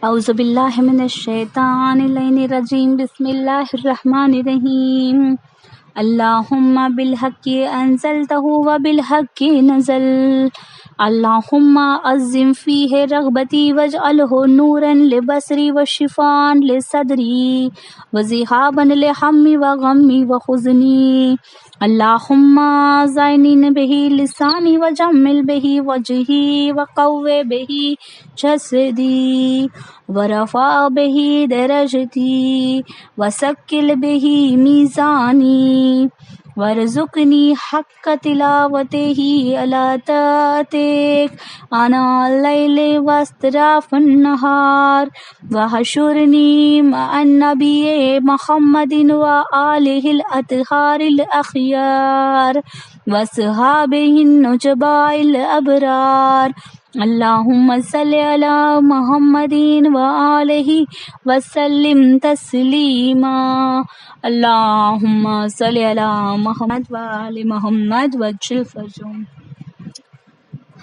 اعوذ باللہ من الشیطان الرجیم بسم اللہ الرحمن الرحیم اللہم بالحق انزلتہ وبالحق نزل اللہم عظم فیہ رغبتی واجعلہ نورا لبصری وشفاء لصدری وذہابا لہمی وغمی وحزنی اللہم زینن بہ لسانی وجمل بہ وجہی وقوِ بہ جسدی ورفع بہ درجتی وثقل بہ میزانی وارزقنی حق تلاوتہ علی طاعتک آناء اللیل واطراف النہار وحشرنی مع النبی محمد وآلہ الاطہار الاخیار واصحابہ النجباء الابرار اللہم صلی علی محمد وآلہ وسلم تسلیما اللہم صلی علی محمد وآل محمد وجل فرجهم۔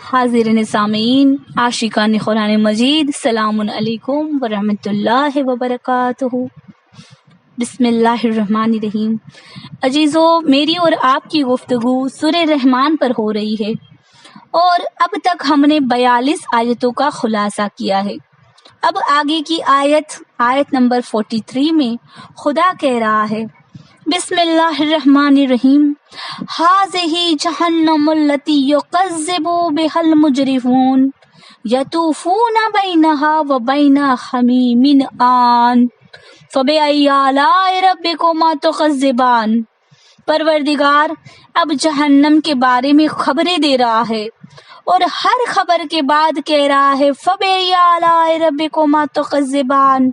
حاضرین سامعین، عاشقان قرآن مجید، السلام علیکم ورحمۃ اللہ وبرکاتہ۔ بسم اللہ الرحمن الرحیم۔ عزیزو، میری اور آپ کی گفتگو سورہ رحمان پر ہو رہی ہے اور اب تک ہم نے 42 آیتوں کا خلاصہ کیا ہے۔ اب آگے کی آیت نمبر 43 میں خدا کہہ رہا ہے، بسم اللہ الرحمن الرحیم، ھذہ جہنم التی یکذب بہا المجرمون یطوفون بینہا وبین حمیم آن فبأی آلاء ربکما تکذبان۔ پروردگار اب جہنم کے بارے میں خبریں دے رہا ہے اور ہر خبر کے بعد کہہ رہا ہے فبأی آلاء ربکما تکذبان۔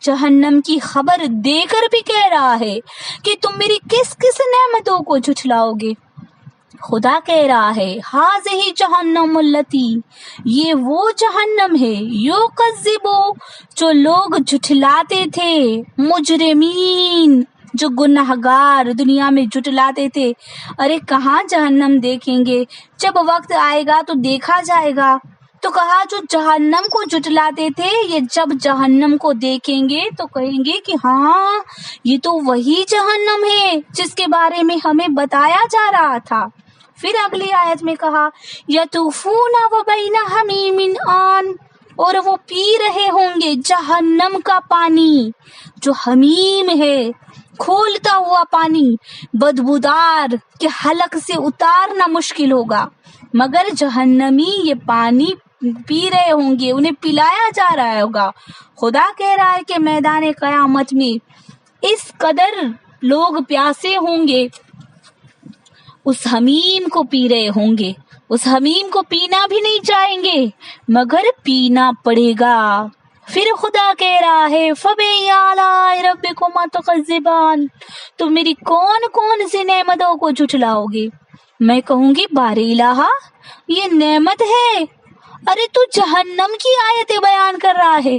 جہنم کی خبر دے کر بھی کہہ رہا ہے کہ تم میری کس کس نعمتوں کو جھٹلاؤ گے۔ خدا کہہ رہا ہے ھذہ جہنم التی، یہ وہ جہنم ہے، یکذب، جو لوگ جھٹلاتے تھے، مجرمین، جو گنہگار دنیا میں جھٹلاتے تھے۔ ارے کہاں جہنم دیکھیں گے، جب وقت آئے گا تو دیکھا جائے گا۔ تو کہا جو جہنم کو جھٹلاتے تھے، یہ جب جہنم کو دیکھیں گے تو کہیں گے کہ ہاں یہ تو وہی جہنم ہے جس کے بارے میں ہمیں بتایا جا رہا تھا۔ پھر اگلی آیت میں کہا یطوفون وبین حمیم آن، اور وہ پی رہے ہوں گے جہنم کا پانی جو حمیم ہے، کھولتا ہوا پانی، بدبودار، کہ حلق سے اتارنا مشکل ہوگا، مگر جہنمی یہ پانی پی رہے ہوں گے، انہیں پلایا جا رہا ہوگا۔ خدا کہہ رہا ہے کہ میدان قیامت میں اس قدر لوگ پیاسے ہوں گے، اس حمیم کو پی رہے ہوں گے، اس حمیم کو پینا بھی نہیں چاہیں گے مگر پینا پڑے گا۔ پھر خدا کہہ رہا ہے فبأی آلاء ربکما تکذبان، تم میری کون کون سی نعمتوں کو جھٹلاؤ گے۔ میں کہوں گی بار الہ، یہ نعمت ہے؟ ارے تو جہنم کی آیتیں بیان کر رہا ہے،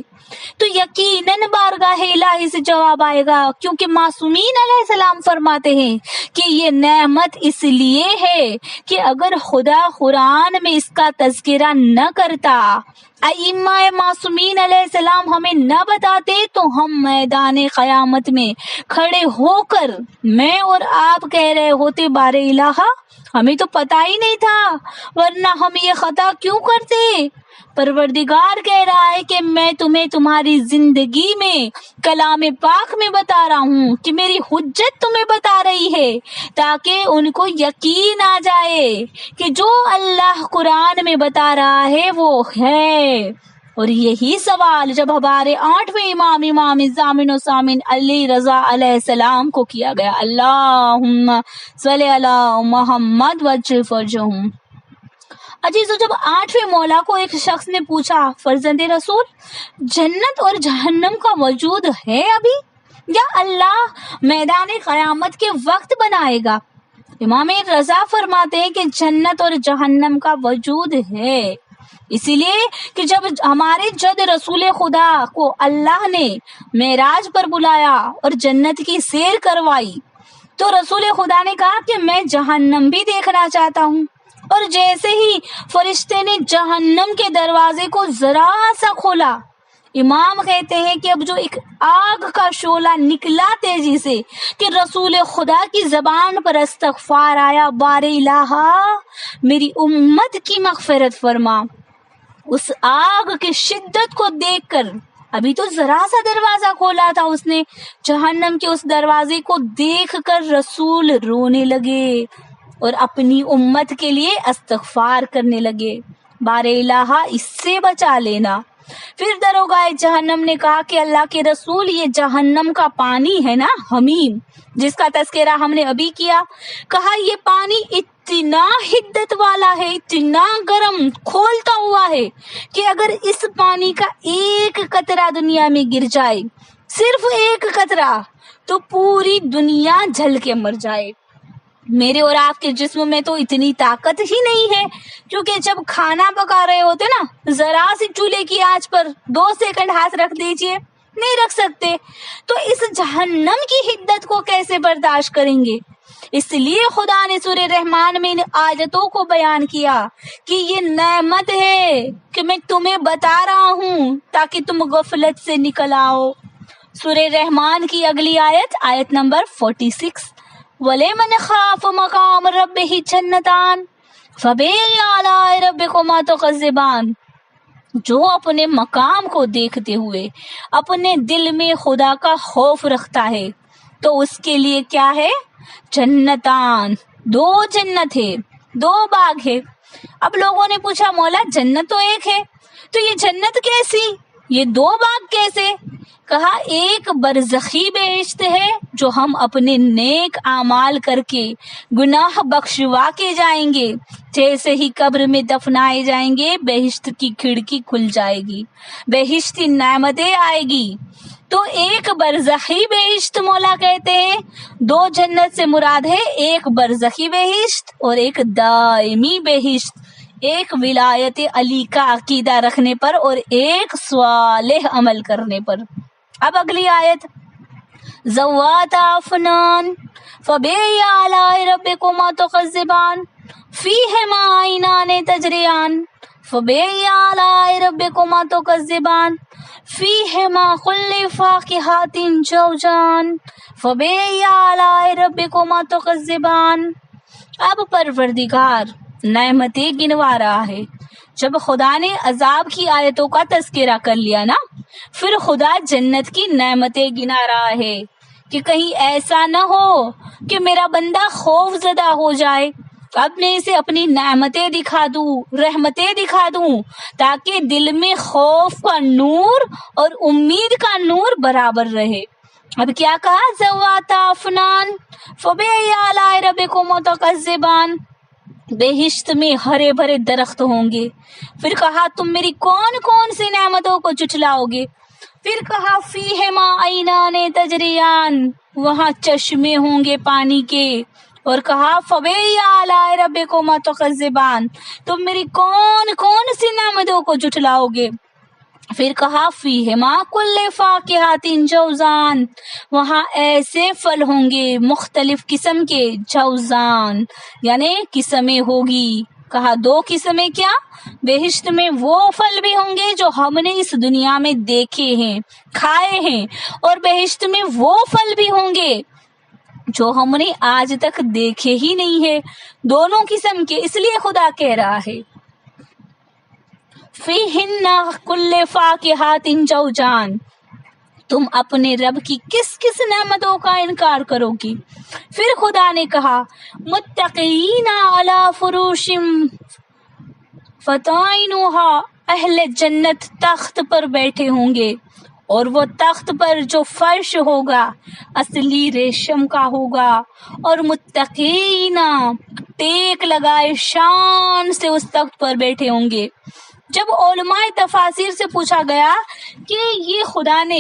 تو یقیناً بارگاہ الہی سے جواب آئے گا، کیونکہ معصومین علیہ السلام فرماتے ہیں کہ یہ نعمت اس لیے ہے کہ اگر خدا قرآن میں اس کا تذکرہ نہ کرتا، ائمہ معصومین علیہ السلام ہمیں نہ بتاتے، تو ہم میدان قیامت میں کھڑے ہو کر میں اور آپ کہہ رہے ہوتے بار الہ، ہمیں تو پتہ ہی نہیں تھا، ورنہ ہم یہ خطا کیوں کرتے۔ پروردگار کہہ رہا ہے کہ میں تمہیں تمہاری زندگی میں کلام پاک میں بتا رہا ہوں کہ میری حجت تمہیں بتا رہی ہے، تاکہ ان کو یقین آ جائے کہ جو اللہ قرآن میں بتا رہا ہے وہ ہے۔ اور یہی سوال جب ہمارے 8ویں امام ضامن و سامن علی رضا علیہ السلام کو کیا گیا، اللہم صلی علی محمد وجل فرجهم۔ عزیزو، جب 8ویں مولا کو ایک شخص نے پوچھا، فرزند رسول، جنت اور جہنم کا وجود ہے ابھی، یا اللہ میدان قیامت کے وقت بنائے گا؟ امام رضا فرماتے ہیں کہ جنت اور جہنم کا وجود ہے، اسی لیے کہ جب ہمارے جد رسول خدا کو اللہ نے معراج پر بلایا اور جنت کی سیر کروائی، تو رسول خدا نے کہا کہ میں جہنم بھی دیکھنا چاہتا ہوں، اور جیسے ہی فرشتے نے جہنم کے دروازے کو ذرا سا کھولا امام کہتے ہیں کہ اب جو ایک آگ کا شعلہ نکلا تیزی سے کہ رسول خدا کی زبان پر استغفار آیا، بار الہا میری امت کی مغفرت فرما، اس آگ کی شدت کو دیکھ کر، ابھی تو ذرا سا دروازہ کھولا تھا اس نے، جہنم کے اس دروازے کو دیکھ کر رسول رونے لگے اور اپنی امت کے لیے استغفار کرنے لگے، بار الہا اس سے بچا لینا۔ پھر دروگائے جہنم نے کہا کہ اللہ کے رسول، یہ جہنم کا پانی ہے نا، حمیم، جس کا تذکرہ ہم نے ابھی کیا، کہا یہ پانی اتنا حدت والا ہے، اتنا گرم کھولتا ہوا ہے کہ اگر اس پانی کا ایک قطرہ دنیا میں گر جائے، صرف ایک قطرہ، تو پوری دنیا جل کے مر جائے۔ میرے اور آپ کے جسم میں تو اتنی طاقت ہی نہیں ہے، کیونکہ جب کھانا پکا رہے ہوتے نا، ذرا سی چولہے کی آنچ پر 2 سیکنڈ ہاتھ رکھ دیجئے، نہیں رکھ سکتے، تو اس جہنم کی حدت کو کیسے برداشت کریں گے؟ اس لیے خدا نے سورہ رحمان میں ان آیتوں کو بیان کیا کہ یہ نعمت ہے کہ میں تمہیں بتا رہا ہوں تاکہ تم غفلت سے نکل آؤ۔ سورہ رحمان کی اگلی آیت نمبر 46، وَلِمَنْ خَافَ مَقَامَ رَبِّهِ جَنَّتَانِ فَبِأَيِّ آلَاءِ رَبِّكُمَا تُكَذِّبَانِ، جو اپنے مقام کو دیکھتے ہوئے اپنے دل میں خدا کا خوف رکھتا ہے تو اس کے لیے کیا ہے؟ جنتان، 2 جنت ہے، 2 باغ ہے۔ اب لوگوں نے پوچھا مولا جنت تو ایک ہے، تو یہ جنت کیسی، یہ 2 باغ کیسے؟ کہا ایک برزخی بہشت ہے جو ہم اپنے نیک اعمال کر کے گناہ بخشوا کے جائیں گے، جیسے ہی قبر میں دفنائے جائیں گے بہشت کی کھڑکی کھل جائے گی، بہشتی نعمتیں آئے گی۔ تو ایک برزخی بہشت مولا کہتے ہیں، 2 جنت سے مراد ہے ایک برزخی بہشت اور ایک دائمی بہشت، ایک ولایت علی کا عقیدہ رکھنے پر اور ایک صالح عمل کرنے پر۔ اب اگلی آیت، ذوات افنان فبأي آلاء ربكما تكذبان فيهما عينان تجريان فبأي آلاء ربكما تكذبان فيهما كل فاكهة زوجان فبأي آلاء ربكما تكذبان۔ اب پروردگار نعمتیں گنوا رہا ہے۔ جب خدا نے عذاب کی آیتوں کا تذکرہ کر لیا نا، پھر خدا جنت کی نعمتیں گنا رہا ہے کہ کہیں ایسا نہ ہو کہ میرا بندہ خوف زدہ ہو جائے، اب میں اسے اپنی نعمتیں دکھا دوں، رحمتیں دکھا دوں، تاکہ دل میں خوف کا نور اور امید کا نور برابر رہے۔ اب کیا کہا؟ ذوات افنان فبأي آلاء ربكما تكذبان، بہشت میں ہرے بھرے درخت ہوں گے۔ پھر کہا تم میری کون کون سی نعمتوں کو جھٹلاؤ گے؟ پھر کہا فیہما عینان تجریان، وہاں چشمے ہوں گے پانی کے، اور کہا فبأي آلاء ربكما تكذبان، تم میری کون کون سی نعمتوں کو جھٹلاؤ گے؟ پھر کہا فیہما کل فاکہۃ جوزان، وہاں ایسے پھل ہوں گے مختلف قسم کے، جوزان یعنی قسمیں ہوگی۔ کہا 2 قسمیں کیا؟ بہشت میں وہ پھل بھی ہوں گے جو ہم نے اس دنیا میں دیکھے ہیں، کھائے ہیں، اور بہشت میں وہ پھل بھی ہوں گے جو ہم نے آج تک دیکھے ہی نہیں ہے، دونوں قسم کے۔ اس لیے خدا کہہ رہا ہے فیہن کل فاکہۃ زوجان، تم اپنے رب کی کس کس نعمتوں کا انکار کرو گی؟ پھر خدا نے کہا متقین علی فروش فتائنھا، اہل جنت تخت پر بیٹھے ہوں گے، اور وہ تخت پر جو فرش ہوگا اصلی ریشم کا ہوگا، اور متقین ٹیک لگائے شان سے اس تخت پر بیٹھے ہوں گے۔ جب علماء تفاسیر سے پوچھا گیا کہ یہ خدا نے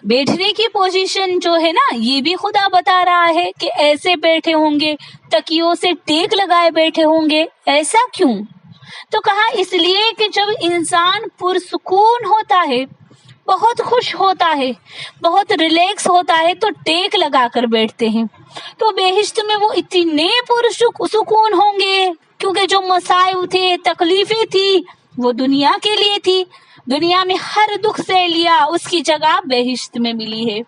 بیٹھنے کی پوزیشن جو ہے نا، یہ بھی خدا بتا رہا ہے کہ ایسے بیٹھے ہوں گے، تکیوں سے ٹیک لگائے بیٹھے ہوں گے، ایسا کیوں؟ تو کہا اس لیے کہ جب انسان پرسکون ہوتا ہے، بہت خوش ہوتا ہے، بہت ریلیکس ہوتا ہے، تو ٹیک لگا کر بیٹھتے ہیں۔ تو بہشت میں وہ اتنے پرسکون ہوں گے، کیونکہ جو مصائب تھے، تکلیفیں تھی، وہ دنیا کے لیے تھی، دنیا میں ہر دکھ سے لیا، اس کی جگہ بہشت میں ملی ہے۔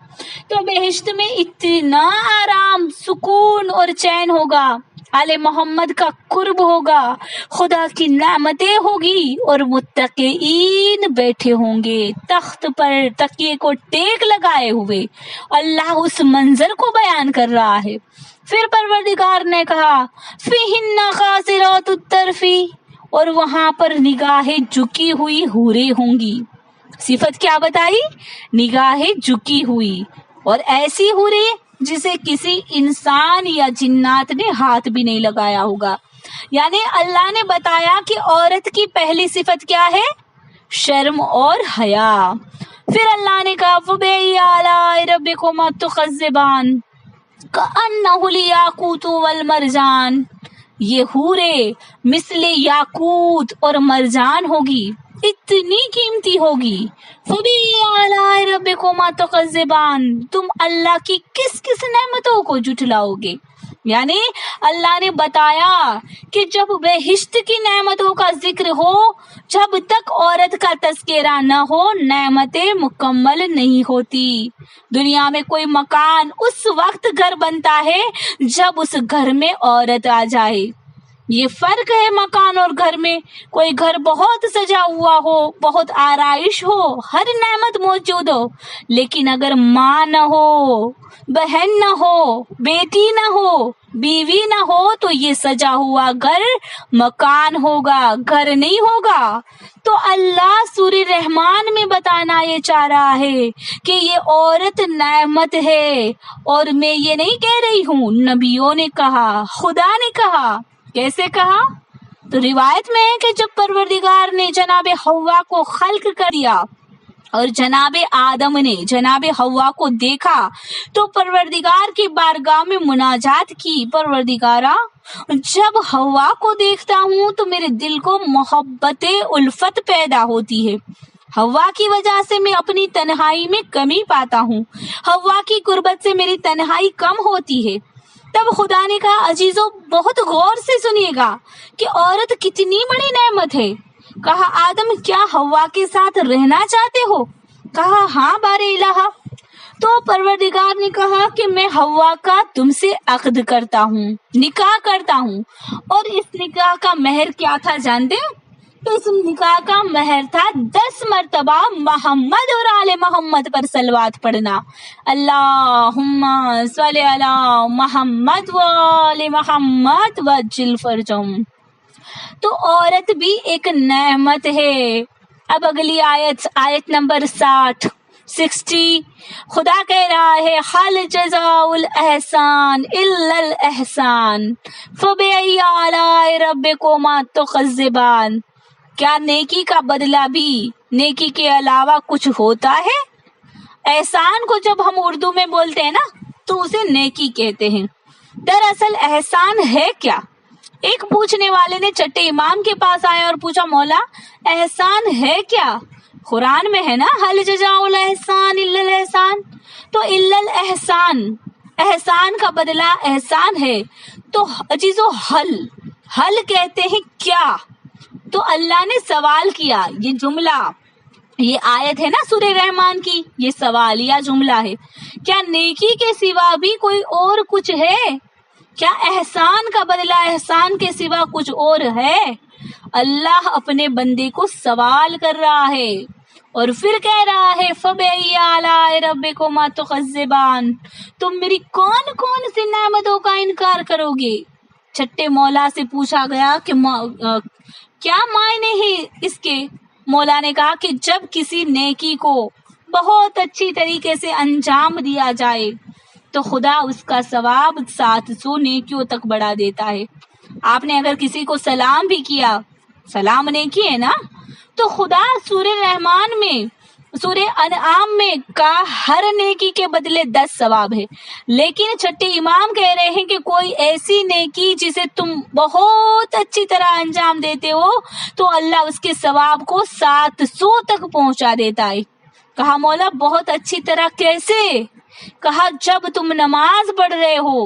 تو بہشت میں اتنا آرام، سکون اور چین ہوگا، آل محمد کا قرب ہوگا، خدا کی نعمتیں ہوگی، اور متقین بیٹھے ہوں گے تخت پر تکیے کو ٹیک لگائے ہوئے۔ اللہ اس منظر کو بیان کر رہا ہے۔ پھر پروردگار نے کہا فیہن قاصرات الطرف، اور وہاں پر نگاہیں جھکی ہوئی حوریں ہوں گی۔ صفت کیا بتائی؟ نگاہیں جھکی ہوئی، اور ایسی حوریں جسے کسی انسان یا جنات نے ہاتھ بھی نہیں لگایا ہوگا۔ یعنی اللہ نے بتایا کہ عورت کی پہلی صفت کیا ہے؟ شرم اور حیا۔ پھر اللہ نے کہا فَبِأَيِّ آلَاءِ رَبِّكُمَا تُكَذِّبَانِ كَأَنَّهُ الْيَاقُوتُ وَالْمَرْجَانُ، یہ حوریں مثل یاقوت اور مرجان ہوگی، اتنی قیمتی ہوگی۔ فَبِأَيِّ آلَاءِ رَبِّكُمَا تُكَذِّبَانِ، تم اللہ کی کس کس نعمتوں کو جھٹلاؤ گے؟ یعنی اللہ نے بتایا کہ جب بہشت کی نعمتوں کا ذکر ہو، جب تک عورت کا تذکرہ نہ ہو، نعمتیں مکمل نہیں ہوتی۔ دنیا میں کوئی مکان اس وقت گھر بنتا ہے جب اس گھر میں عورت آ جائے۔ یہ فرق ہے مکان اور گھر میں۔ کوئی گھر بہت سجا ہوا ہو، بہت آرائش ہو، ہر نعمت موجود ہو، لیکن اگر ماں نہ ہو، بہن نہ ہو، بیٹی نہ ہو، بیوی نہ ہو، تو یہ سجا ہوا گھر مکان ہوگا، گھر نہیں ہوگا۔ تو اللہ سورہ رحمان میں بتانا یہ چاہ رہا ہے کہ یہ عورت نعمت ہے، اور میں یہ نہیں کہہ رہی ہوں، نبیوں نے کہا، خدا نے کہا۔ کیسے کہا؟ تو روایت میں ہے کہ جب پروردگار نے جناب حوا کو خلق کر دیا اور جناب آدم نے جناب حوا کو دیکھا، تو پروردگار کی بارگاہ میں مناجات کی، پروردگارا جب حوا کو دیکھتا ہوں تو میرے دل کو محبت الفت پیدا ہوتی ہے، حوا کی وجہ سے میں اپنی تنہائی میں کمی پاتا ہوں، حوا کی قربت سے میری تنہائی کم ہوتی ہے۔ تب خدا نے کہا عزیزو بہت غور سے سنیے گا کہ عورت کتنی بڑی نعمت ہے۔ کہا آدم کیا حوا کے ساتھ رہنا چاہتے ہو؟ کہا ہاں بار الہ۔ تو پروردگار نے کہا کہ میں حوا کا تم سے عقد کرتا ہوں، نکاح کرتا ہوں، اور اس نکاح کا مہر کیا تھا جانتے ہیں؟ تو اس نکاح کا مہر تھا 10 مرتبہ محمد اور آل محمد پر صلوات پڑھنا، اللہم صلی علی محمد و آل محمد وجل فرجہم۔ تو عورت بھی ایک نعمت ہے۔ اب اگلی آیت نمبر 60 خدا کہہ رہا ہے حل جزاء الاحسان الا الاحسان فبأي آلاء ربكما تكذبان، کیا نیکی کا بدلہ بھی نیکی کے علاوہ کچھ ہوتا ہے؟ احسان کو جب ہم اردو میں بولتے ہیں نا تو اسے نیکی کہتے ہیں۔ دراصل احسان ہے کیا؟ ایک پوچھنے والے نے چٹے امام کے پاس آیا اور پوچھا مولا احسان ہے کیا؟ قرآن میں ہے نا حل جزاء الاحسان الا الاحسان، تو الا الاحسان، احسان کا بدلہ احسان ہے۔ تو عزیزو حل کہتے ہیں کیا؟ تو اللہ نے سوال کیا، یہ جملہ، یہ آیت ہے نا سورہ رحمان کی، یہ سوالیہ جملہ ہے، کیا نیکی کے سوا بھی کوئی اور کچھ ہے؟ کیا احسان کا بدلہ احسان کے سوا کچھ اور ہے؟ اللہ اپنے بندے کو سوال کر رہا ہے اور پھر کہہ رہا ہے فَبِأَيِّ آلَاءِ رَبِّكُمَا تُكَذِّبَانِ، تم میری کون کون سی نعمتوں کا انکار کرو گے؟ چھٹے مولا سے پوچھا گیا کہ کیا معنی ہے اس کے؟ مولا نے کہا کہ جب کسی نیکی کو بہت اچھی طریقے سے انجام دیا جائے تو خدا اس کا ثواب 700 نیکیوں تک بڑھا دیتا ہے۔ آپ نے اگر کسی کو سلام بھی کیا، سلام نیکی ہے نا، تو خدا سورہ رحمان میں، سورہ انعام میں کا ہر نیکی کے بدلے 10 ثواب ہے، لیکن چھٹے امام کہہ رہے ہیں کہ کوئی ایسی نیکی جسے تم بہت اچھی طرح انجام دیتے ہو تو اللہ اس کے ثواب کو 700 تک پہنچا دیتا ہے۔ کہا مولا بہت اچھی طرح کیسے؟ کہا جب تم نماز پڑھ رہے ہو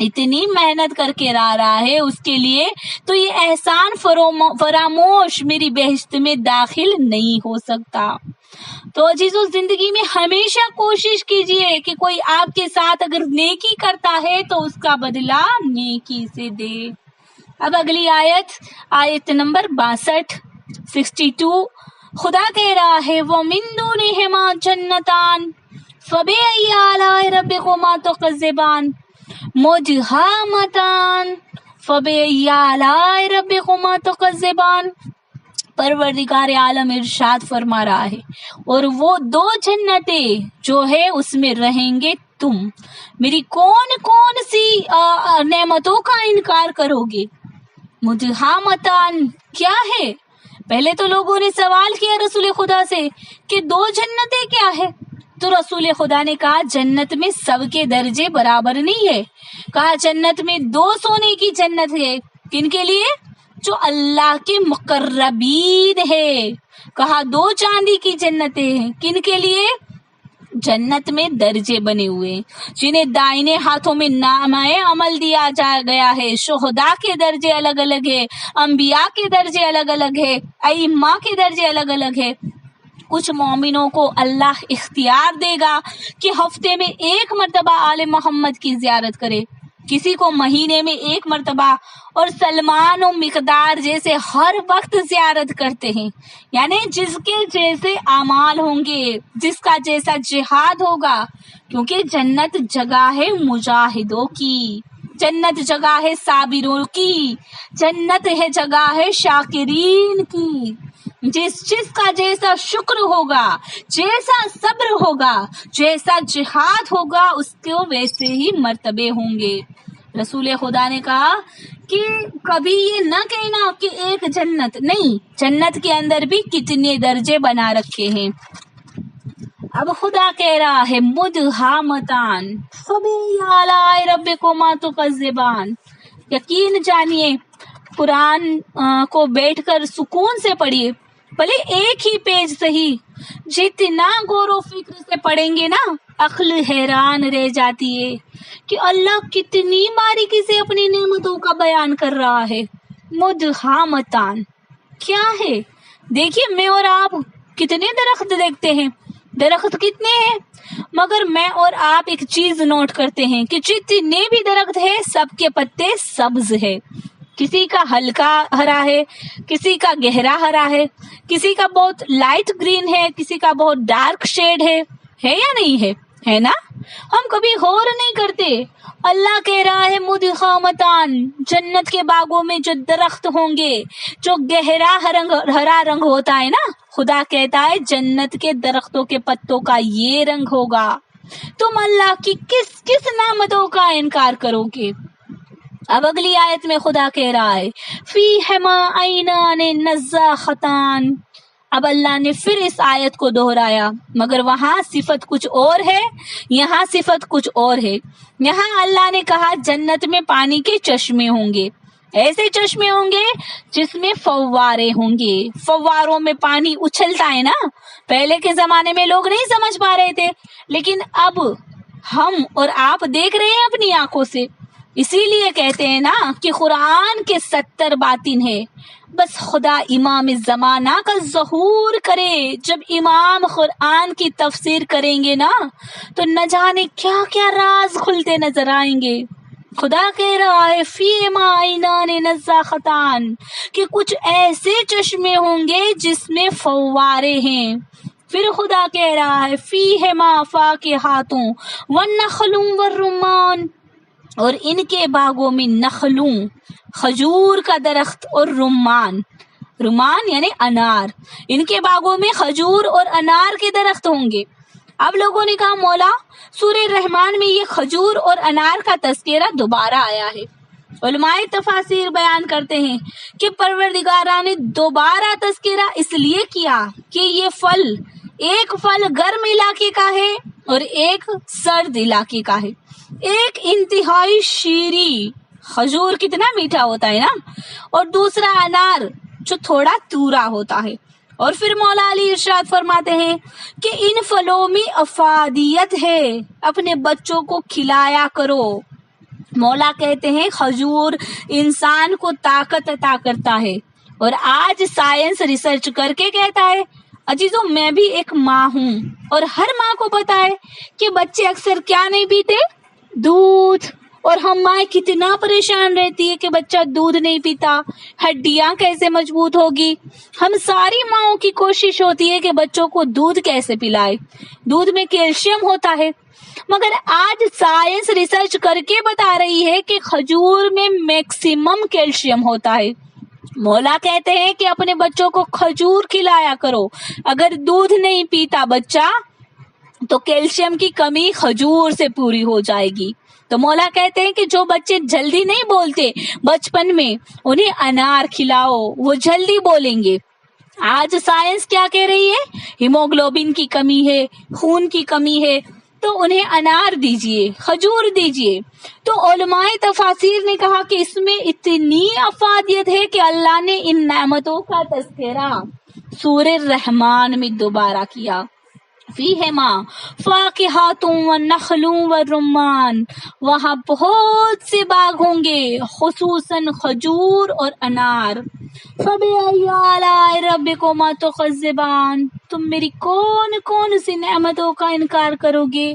اتنی محنت کر کے لا رہا ہے اس کے لیے، تو یہ احسان فراموش میری بہشت میں داخل نہیں ہو سکتا۔ تو عزیزو، زندگی میں ہمیشہ کوشش کیجئے کہ کوئی آپ کے ساتھ اگر نیکی کرتا ہے تو اس کا بدلہ نیکی سے دے۔ اب اگلی آیت نمبر 62، 62، خدا کہہ رہا ہے وَمِن دُونِهِمَا جَنَّتَانِ فَبِأَيِّ آلَاءِ رَبِّكُمَا تُكَذِّبَانِ مُدْهَامَّتَانِ فَبِأَيِّ آلَاءِ رَبِّكُمَا تُكَذِّبَانِ۔ پروردگار عالم ارشاد فرما رہا ہے، اور وہ 2 جنتیں جو ہے اس میں رہیں گے تم، میری کون کون سی نعمتوں کا انکار کرو گے؟ مدہامتان کیا ہے؟ پہلے تو لوگوں نے سوال کیا رسول خدا سے کہ 2 جنتیں کیا ہے؟ تو رسول خدا نے کہا جنت میں سب کے درجے برابر نہیں ہے، کہا جنت میں 2 سونے کی جنت ہے، کن کے لیے؟ جو اللہ کے مقربین ہے، کہا 2 چاندی کی جنتیں ہیں، کن کے لیے؟ جنت میں درجے بنے ہوئے جنہیں دائنے ہاتھوں میں نامہ عمل دیا گیا ہے، شہداء کے درجے الگ الگ ہے، انبیاء کے درجے الگ الگ ہے، ائمہ کے درجے الگ الگ ہے۔ کچھ مومنوں کو اللہ اختیار دے گا کہ ہفتے میں 1 مرتبہ آل محمد کی زیارت کرے، کسی کو مہینے میں 1 مرتبہ، اور سلمان و مقدار جیسے ہر وقت زیارت کرتے ہیں، یعنی جس کے جیسے اعمال ہوں گے، جس کا جیسا جہاد ہوگا، کیونکہ جنت جگہ ہے مجاہدوں کی، جنت جگہ ہے صابروں کی، جنت ہے جگہ ہے شاکرین کی۔ جس کا جیسا شکر ہوگا، جیسا صبر ہوگا، جیسا جہاد ہوگا، اس کو ویسے ہی مرتبے ہوں گے۔ رسول خدا نے کہا کہ کبھی یہ نہ کہنا کہ 1 جنت نہیں، جنت کے اندر بھی کتنے درجے بنا رکھے ہیں۔ اب خدا کہہ رہا ہے مدہامتان فَبِأَيِّ آلَاءِ رَبِّكُمَا تُكَذِّبَانِ۔ یقین جانیے، قرآن کو بیٹھ کر سکون سے پڑھیے، بھلے 1 ہی پیج صحیح، جتنا غور و فکر سے پڑھیں گے نا، عقل حیران رہ جاتی ہے کہ اللہ کتنی باریکی سے اپنی نعمتوں کا بیان کر رہا ہے۔ مدہامتان کیا ہے؟ دیکھیے، میں اور آپ کتنے درخت دیکھتے ہیں، درخت کتنے ہیں، مگر میں اور آپ ایک چیز نوٹ کرتے ہیں کہ جتنے بھی درخت ہے سب کے پتے سبز ہے، کسی کا ہلکا ہرا ہے، کسی کا گہرا ہرا ہے، کسی کا بہت لائٹ گرین ہے، کسی کا بہت ڈارک شیڈ ہے یا نہیں ہے؟ ہے نا؟ ہم کبھی غور نہیں کرتے۔ اللہ کہہ رہا ہے مدخامتان، جنت کے باغوں میں جو درخت ہوں گے، جو گہرا ہرا رنگ ہوتا ہے نا، خدا کہتا ہے جنت کے درختوں کے پتوں کا یہ رنگ ہوگا، تم اللہ کی کس کس نعمتوں کا انکار کرو گے؟ اب اگلی آیت میں خدا کہہ رہا ہے فیہما عینان نضاختان۔ اب اللہ نے پھر اس آیت کو دہرایا، مگر وہاں صفت کچھ اور ہے، یہاں صفت کچھ اور ہے۔ یہاں اللہ نے کہا جنت میں پانی کے چشمے ہوں گے، ایسے چشمے ہوں گے جس میں فوارے ہوں گے، فواروں میں پانی اچھلتا ہے نا۔ پہلے کے زمانے میں لوگ نہیں سمجھ پا رہے تھے، لیکن اب ہم اور آپ دیکھ رہے ہیں اپنی آنکھوں سے۔ اسی لیے کہتے ہیں نا کہ قرآن کے 70 باطن ہے، بس خدا امام زمانہ کا ظہور کرے۔ جب امام قرآن کی تفسیر کریں گے نا تو نہ جانے کیا کیا راز کھلتے نظر آئیں گے۔ خدا کہہ رہا ہے فیہما عینان نضاختان، کہ کچھ ایسے چشمے ہوں گے جس میں فوارے ہیں۔ پھر خدا کہہ رہا ہے فیہما فاکہۃ والنخل والرمان، اور ان کے باغوں میں نخلوں، کھجور کا درخت، اور رمان یعنی انار، ان کے باغوں میں کھجور اور انار کے درخت ہوں گے۔ اب لوگوں نے کہا مولا، سورہ رحمان میں یہ کھجور اور انار کا تذکرہ دوبارہ آیا ہے۔ علماء تفاسیر بیان کرتے ہیں کہ پروردگارہ نے دوبارہ تذکرہ اس لیے کیا کہ یہ پھل، ایک پھل گرم علاقے کا ہے اور ایک سرد علاقے کا ہے۔ ایک انتہائی شیریں، کھجور کتنا میٹھا ہوتا ہے نا، اور دوسرا انار جو تھوڑا تورا ہوتا ہے۔ اور پھر مولا علی ارشاد فرماتے ہیں کہ ان پھلوں میں افادیت ہے، اپنے بچوں کو کھلایا کرو۔ مولا کہتے ہیں کھجور انسان کو طاقت عطا کرتا ہے، اور آج سائنس ریسرچ کر کے کہتا ہے عزیزوں میں بھی ایک ماں ہوں، اور ہر ماں کو پتا ہے کہ بچے اکثر کیا نہیں پیتے، دودھ، اور ہم ماں کتنا پریشان رہتی ہے کہ بچہ دودھ نہیں پیتا، ہڈیاں کیسے مضبوط ہوگی۔ ہم ساری ماؤں کی کوشش ہوتی ہے کہ بچوں کو دودھ کیسے پلائے، دودھ میں کیلشیم ہوتا ہے، مگر آج سائنس ریسرچ کر کے بتا رہی ہے کہ کھجور میں میکسیمم کیلشیم ہوتا ہے۔ مولا کہتے ہیں کہ اپنے بچوں کو کھجور کھلایا کرو، اگر دودھ نہیں پیتا بچہ تو کیلشیم کی کمی کھجور سے پوری ہو جائے گی۔ تو مولا کہتے ہیں کہ جو بچے جلدی نہیں بولتے بچپن میں انہیں انار کھلاؤ، وہ جلدی بولیں گے۔ آج سائنس کیا کہہ رہی ہے، ہیموگلوبن کی کمی ہے، خون کی کمی ہے، تو انہیں انار دیجئے، کھجور دیجئے۔ تو علماء تفاسیر نے کہا کہ اس میں اتنی افادیت ہے کہ اللہ نے ان نعمتوں کا تذکرہ سورہ الرحمن میں دوبارہ کیا، فیہما فاکہۃ والنخل والرمان، وہاں بہت سے باغ ہوں گے خصوصاً کھجور اور انار۔ فبأي آلاء ربكما تكذبان، تم میری کون کون سی نعمتوں کا انکار کرو گے؟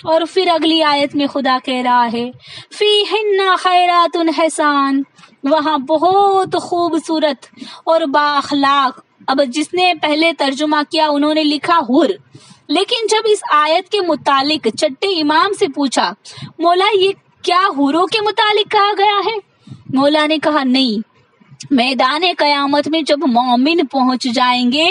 اور پھر اگلی آیت میں خدا کہہ رہا ہے فیہن خیرات حسان، وہاں بہت خوبصورت اور با اخلاق۔ اب جس نے پہلے ترجمہ کیا انہوں نے لکھا حور، لیکن جب اس آیت کے متعلق چٹے امام سے پوچھا مولا یہ کیا حوروں کے متعلق کہا گیا ہے؟ مولا نے کہا نہیں، میدان قیامت میں جب مومن پہنچ جائیں گے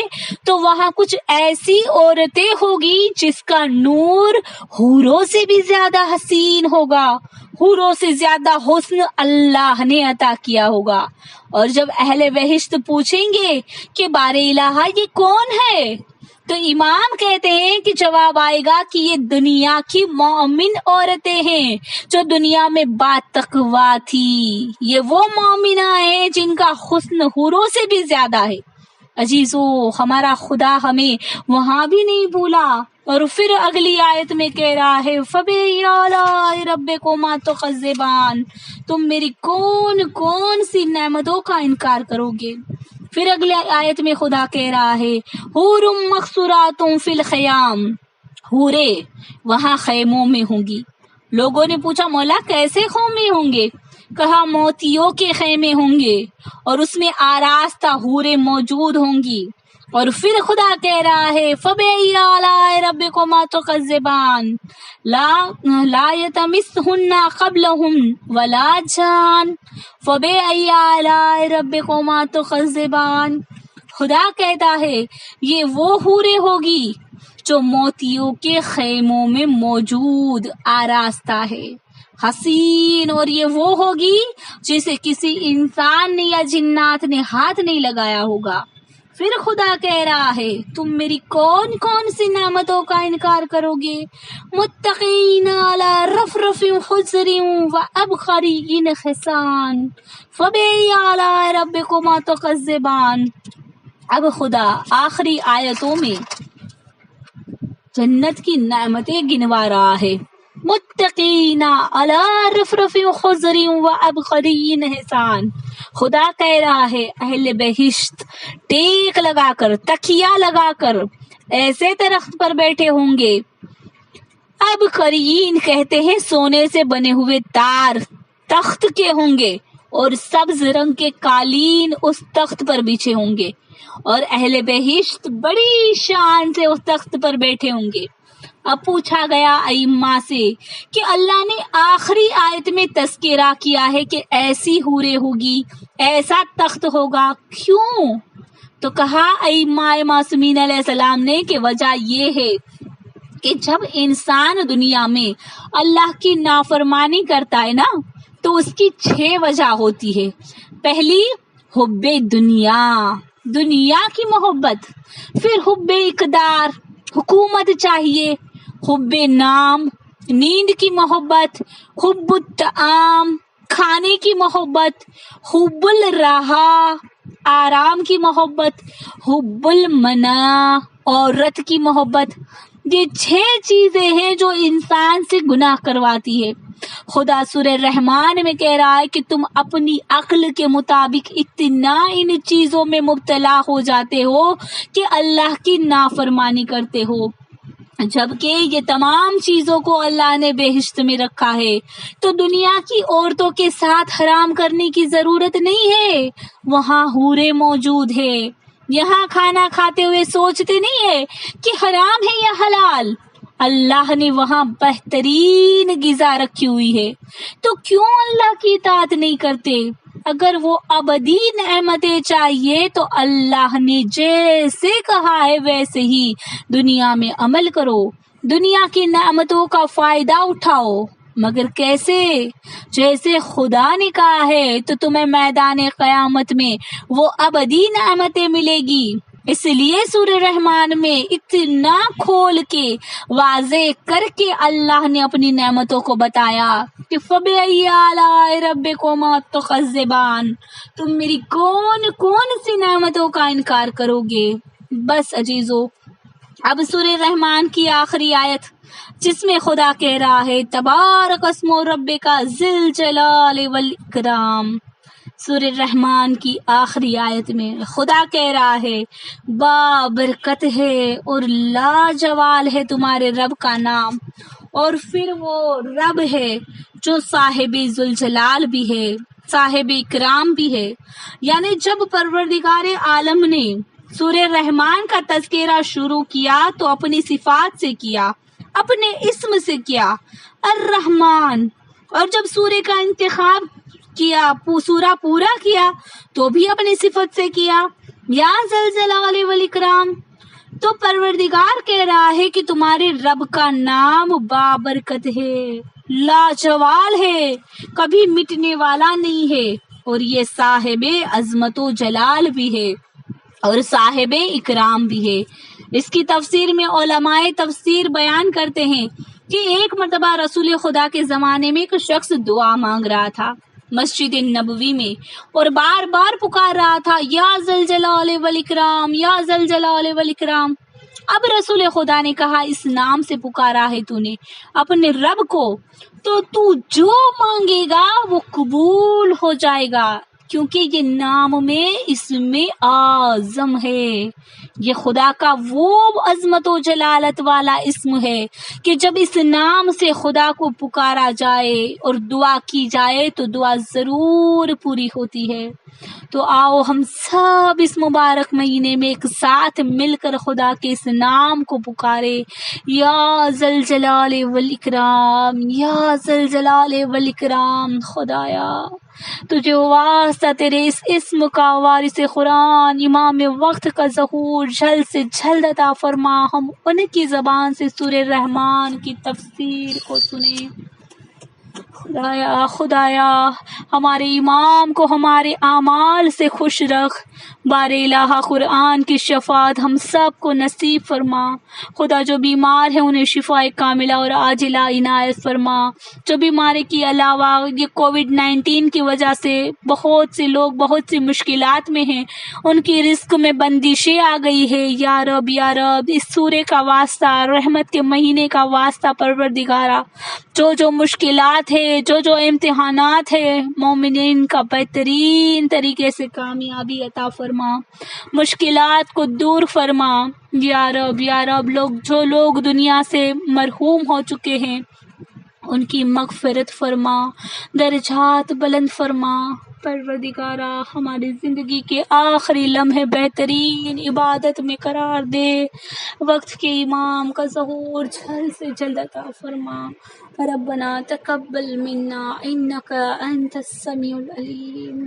تو وہاں کچھ ایسی عورتیں ہوگی جس کا نور حوروں سے بھی زیادہ حسین ہوگا، حوروں سے زیادہ حسن اللہ نے عطا کیا ہوگا۔ اور جب اہل بہشت پوچھیں گے کہ بار الہ یہ کون ہے، تو امام کہتے ہیں کہ جواب آئے گا کہ یہ دنیا کی مومن عورتیں ہیں جو دنیا میں با تقویٰ تھی، یہ وہ مومنہ ہیں جن کا حسن حوروں سے بھی زیادہ ہے۔ عزیزو ہمارا خدا ہمیں وہاں بھی نہیں بھولا، اور پھر اگلی آیت میں کہہ رہا ہے فَبِأَيِّ آلَاءِ رَبِّكُمَا تُكَذِّبَانِ، تم میری کون کون سی نعمتوں کا انکار کرو گے؟ پھر اگلی آیت میں خدا کہہ رہا ہے حور مقصورات فی الخیام، حورے وہاں خیموں میں ہوں گی۔ لوگوں نے پوچھا مولا کیسے خیمے ہوں گے؟ کہا موتیوں کے خیمے ہوں گے اور اس میں آراستہ حوریں موجود ہوں گی۔ اور پھر خدا کہہ رہا ہے فَبِأَيِّ آلَاءِ رَبِّكُمَا تُكَذِّبَانِ لا يَطْمِثُهُنَّ قَبْلُهُمْ وَلَا جَانٌ فَبِأَيِّ آلَاءِ رَبِّكُمَا تُكَذِّبَانِ، خدا کہتا ہے یہ وہ حوریں ہوگی جو موتیوں کے خیموں میں موجود آراستہ ہے، حسین، اور یہ وہ ہوگی جسے کسی انسان نے یا جنات نے ہاتھ نہیں لگایا ہوگا۔ پھر خدا کہہ رہا ہے تم میری کون کون سی نعمتوں کا انکار کرو گے؟ متقین علی رفرف خضر وابقری حسان فبأي آلاء ربكما تكذبان۔ اب خدا آخری آیتوں میں جنت کی نعمتیں گنوا رہا ہے، متقین علی رفرف خضر وابقری حسان۔ خدا کہہ رہا ہے اہل بہشت ٹیک لگا کر، تکیہ لگا کر ایسے درخت پر بیٹھے ہوں گے، اب قرین کہتے ہیں سونے سے بنے ہوئے تار تخت کے ہوں گے، اور سبز رنگ کے قالین اس تخت پر بچھے ہوں گے، اور اہل بہشت بڑی شان سے اس تخت پر بیٹھے ہوں گے۔ اب پوچھا گیا ائمہ سے کہ اللہ نے آخری آیت میں تذکرہ کیا ہے کہ ایسی حوریں ہوگی، ایسا تخت ہوگا، کیوں؟ تو کہا ائمہ معصومین علیہ السلام نے کہ وجہ یہ ہے کہ جب انسان دنیا میں اللہ کی نافرمانی کرتا ہے نا تو اس کی 6 وجہ ہوتی ہے۔ پہلی حب دنیا، دنیا کی محبت، پھر حب اقتدار، حکومت چاہیے، حب نام، نیند کی محبت، حب الطعام، کھانے کی محبت، حب الراحہ، آرام کی محبت، حب المناع، عورت کی محبت۔ یہ 6 چیزیں ہیں جو انسان سے گناہ کرواتی ہے۔ خدا سورہ رحمان میں کہہ رہا ہے کہ تم اپنی عقل کے مطابق اتنا ان چیزوں میں مبتلا ہو جاتے ہو کہ اللہ کی نافرمانی کرتے ہو، جبکہ یہ تمام چیزوں کو اللہ نے بہشت میں رکھا ہے، تو دنیا کی عورتوں کے ساتھ حرام کرنے کی ضرورت نہیں ہے، وہاں حوریں موجود ہے۔ یہاں کھانا کھاتے ہوئے سوچتے نہیں ہے کہ حرام ہے یا حلال، اللہ نے وہاں بہترین غذا رکھی ہوئی ہے، تو کیوں اللہ کی اطاعت نہیں کرتے؟ اگر وہ ابدی نعمتیں چاہیے تو اللہ نے جیسے کہا ہے ویسے ہی دنیا میں عمل کرو، دنیا کی نعمتوں کا فائدہ اٹھاؤ، مگر کیسے؟ جیسے خدا نے کہا ہے تو تمہیں میدان قیامت میں وہ ابدی نعمتیں ملے گی۔ اس لیے سورہ رحمان میں اتنا کھول کے واضح کر کے اللہ نے اپنی نعمتوں کو بتایا کہ فَبِأَيِّ آلَاءِ رَبِّكُمَا تُكَذِّبَانِ، تم میری کون کون سی نعمتوں کا انکار کرو گے۔ بس عزیزو، اب سورہ رحمان کی آخری آیت جس میں خدا کہہ رہا ہے تبارک اسم ربک ذی الجلال والاکرام، سورہ رحمان کی آخری آیت میں خدا کہہ رہا ہے بابرکت ہے اور لاجوال ہے تمہارے رب کا نام، اور پھر وہ رب ہے جو صاحب ذوالجلال بھی ہے، صاحب اکرام بھی ہے۔ یعنی جب پروردگار عالم نے سورہ رحمان کا تذکرہ شروع کیا تو اپنی صفات سے کیا، اپنے اسم سے کیا الرحمن، اور جب سورہ کا انتخاب کیا، سورہ پورا کیا تو بھی اپنی صفت سے کیا یا ذل جلال والاکرام۔ تو پروردگار کہہ رہا ہے کہ تمہارے رب کا نام بابرکت ہے، لاجوال ہے، کبھی مٹنے والا نہیں ہے، اور یہ صاحب عظمت و جلال بھی ہے اور صاحب اکرام بھی ہے۔ اس کی تفسیر میں علماء تفسیر بیان کرتے ہیں کہ ایک مرتبہ رسول خدا کے زمانے میں ایک شخص دعا مانگ رہا تھا مسجد نبوی میں، اور بار بار پکار رہا تھا یا ذل جلال والاکرام، یا ذل جلال والاکرام۔ اب رسول خدا نے کہا اس نام سے پکارا ہے تو نے اپنے رب کو، تو جو مانگے گا وہ قبول ہو جائے گا، کیونکہ یہ نام میں اسم اعظم ہے، یہ خدا کا وہ عظمت و جلالت والا اسم ہے کہ جب اس نام سے خدا کو پکارا جائے اور دعا کی جائے تو دعا ضرور پوری ہوتی ہے۔ تو آؤ ہم سب اس مبارک مہینے میں ایک ساتھ مل کر خدا کے اس نام کو پکارے، یا ذل جلال والاکرام، یا ذل جلال والاکرام۔ خدایا تجھے واسطہ تیرے اس اسم کا، وارث قرآن امام وقت کا ظہور جلد سے جلد عطا فرما، ہم ان کی زبان سے سورہ رحمان کی تفسیر کو سنیں۔ خدایا ہمارے امام کو ہمارے اعمال سے خوش رکھ، بار الہ قرآن کی شفاعت ہم سب کو نصیب فرما۔ خدا جو بیمار ہیں انہیں شفا کاملہ اور عاجلہ عنایت فرما۔ جو بیماری کے علاوہ یہ کووڈ-19 کی وجہ سے بہت سے لوگ بہت سی مشکلات میں ہیں، ان کی رزق میں بندشیں آ گئی ہے، یا رب یا رب اس سورے کا واسطہ، رحمت کے مہینے کا واسطہ پروردگارہ، جو مشکلات ہے، جو امتحانات ہے، مومنین کا بہترین طریقے سے کامیابی عطا فرما، مشکلات کو دور فرما، یا رب جو لوگ دنیا سے مرحوم ہو چکے ہیں ان کی مغفرت فرما، درجات بلند فرما۔ پروردگارہ ہماری زندگی کے آخری لمحے بہترین عبادت میں قرار دے، وقت کے امام کا ظہور جلد سے جلد عطا فرما۔ ربنا تقبل منا انک انت السمیع العلیم۔